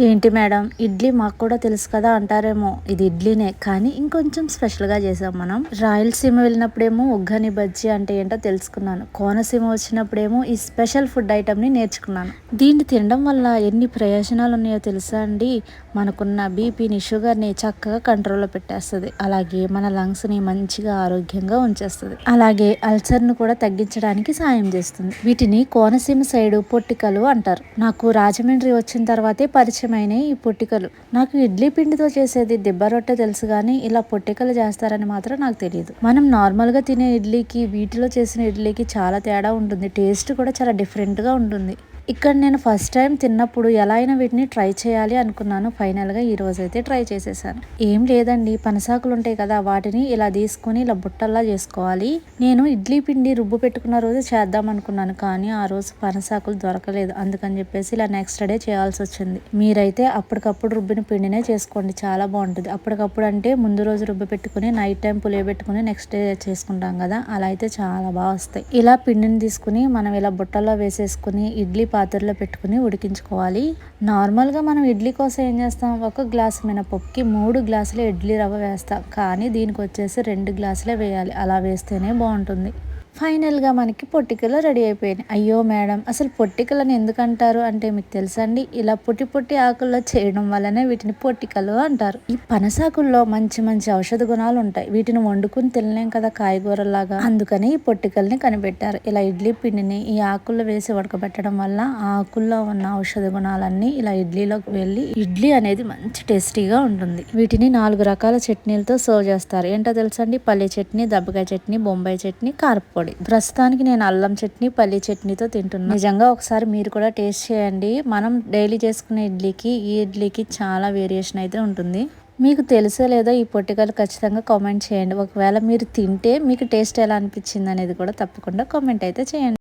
ఏంటి మేడం ఇడ్లీ మాకు కూడా తెలుసు కదా అంటారేమో, ఇది ఇడ్లీనే కానీ ఇంకొంచెం స్పెషల్గా చేసాం మనం. రాయలసీమ వెళ్ళినప్పుడేమో ఉగ్గని బజ్జీ అంటే ఏంటో తెలుసుకున్నాను. కోనసీమ వచ్చినప్పుడేమో ఈ స్పెషల్ ఫుడ్ ఐటమ్ని నేర్చుకున్నాను. దీన్ని తినడం వల్ల ఎన్ని ప్రయోజనాలు ఉన్నాయో తెలుసా అండి. మనకున్న బీపీని, షుగర్ని చక్కగా కంట్రోల్లో పెట్టేస్తుంది. అలాగే మన లంగ్స్ని మంచిగా ఆరోగ్యంగా ఉంచేస్తుంది. అలాగే అల్సర్ను కూడా తగ్గించడానికి సాయం చేస్తుంది. వీటిని కోనసీమ సైడు పొట్టికలు అంటారు. నాకు రాజమండ్రి వచ్చిన తర్వాతే పరిచయం అయినాయి ఈ పొట్టికలు. నాకు ఇడ్లీ పిండితో చేసేది దిబ్బ రొట్టె తెలుసు కానీ ఇలా పొట్టికలు చేస్తారని మాత్రం నాకు తెలియదు. మనం నార్మల్గా తినే ఇడ్లీకి వీటిలో చేసిన ఇడ్లీకి చాలా తేడా ఉంటుంది. టేస్ట్ కూడా చాలా డిఫరెంట్గా ఉంటుంది. ఇక్కడ నేను ఫస్ట్ టైం తిన్నప్పుడు ఎలా అయినా వీటిని ట్రై చేయాలి అనుకున్నాను. ఫైనల్గా ఈ రోజు అయితే ట్రై చేసేసాను. ఏం లేదండి, పనసాకులు ఉంటాయి కదా, వాటిని ఇలా తీసుకుని ఇలా బుట్టల్లా చేసుకోవాలి. నేను ఇడ్లీ పిండి రుబ్బు పెట్టుకున్న రోజు చేద్దాం అనుకున్నాను కానీ ఆ రోజు పనసాకులు దొరకలేదు. అందుకని చెప్పేసి ఇలా నెక్స్ట్ డే చేయాల్సి వచ్చింది. మీరైతే అప్పటికప్పుడు రుబ్బిన పిండినే చేసుకోండి, చాలా బాగుంటుంది. అప్పటికప్పుడు అంటే ముందు రోజు రుబ్బు పెట్టుకుని నైట్ టైం పులియబెట్టుకుని నెక్స్ట్ డే చేసుకుంటాం కదా, అలా అయితే చాలా బాగా వస్తాయి. ఇలా పిండిని తీసుకుని మనం ఇలా బుట్టల్లో వేసేసుకుని ఇడ్లీ పాత్రలో పెట్టుకుని ఉడికించుకోవాలి. నార్మల్గా మనం ఇడ్లీ కోసం ఏం చేస్తాం, 1 గ్లాసు మినపప్పుకి 3 గ్లాసుల ఇడ్లీ రవ్వ వేస్తాం. కానీ దీనికి వచ్చేసి 2 గ్లాసులే వేయాలి. అలా వేస్తేనే బాగుంటుంది. ఫైనల్గా మనకి పొట్టికలు రెడీ అయిపోయినాయి. అయ్యో మేడం, అసలు పొట్టికలను ఎందుకు అంటారు అంటే మీకు తెలుసా అండి, ఇలా పొట్టి పొట్టి ఆకుల్లో చేయడం వల్లనే వీటిని పొట్టికలు అంటారు. ఈ పనసాకుల్లో మంచి మంచి ఔషధ గుణాలు ఉంటాయి. వీటిని వండుకుని తినలేం కదా కాయగూరలాగా, అందుకని ఈ పొట్టికల్ని కనిపెట్టారు. ఇలా ఇడ్లీ పిండిని ఈ ఆకుల్లో వేసి ఉడకబెట్టడం వల్ల ఆ ఆకుల్లో ఉన్న ఔషధ గుణాలన్నీ ఇలా ఇడ్లీలోకి వెళ్ళి ఇడ్లీ అనేది మంచి టేస్టీగా ఉంటుంది. వీటిని 4 రకాల చట్నీలతో సర్వ్ చేస్తారు. ఏంటో తెలుసా అండి, పల్లి చట్నీ, దబ్బకాయ చట్నీ, బొంబాయి చట్నీ, కారపొడి. ప్రస్తుతానికి నేను అల్లం చట్నీ, పల్లి చట్నీతో తింటున్నాను. నిజంగా ఒకసారి మీరు కూడా టేస్ట్ చేయండి. మనం డైలీ చేసుకునే ఇడ్లీకి ఈ ఇడ్లీకి చాలా వేరియేషన్ అయితే ఉంటుంది. మీకు తెలుసో లేదో ఈ పొట్టికలు ఖచ్చితంగా కామెంట్ చేయండి. ఒకవేళ మీరు తింటే మీకు టేస్ట్ ఎలా అనిపించింది అనేది కూడా తప్పకుండా కామెంట్ అయితే చేయండి.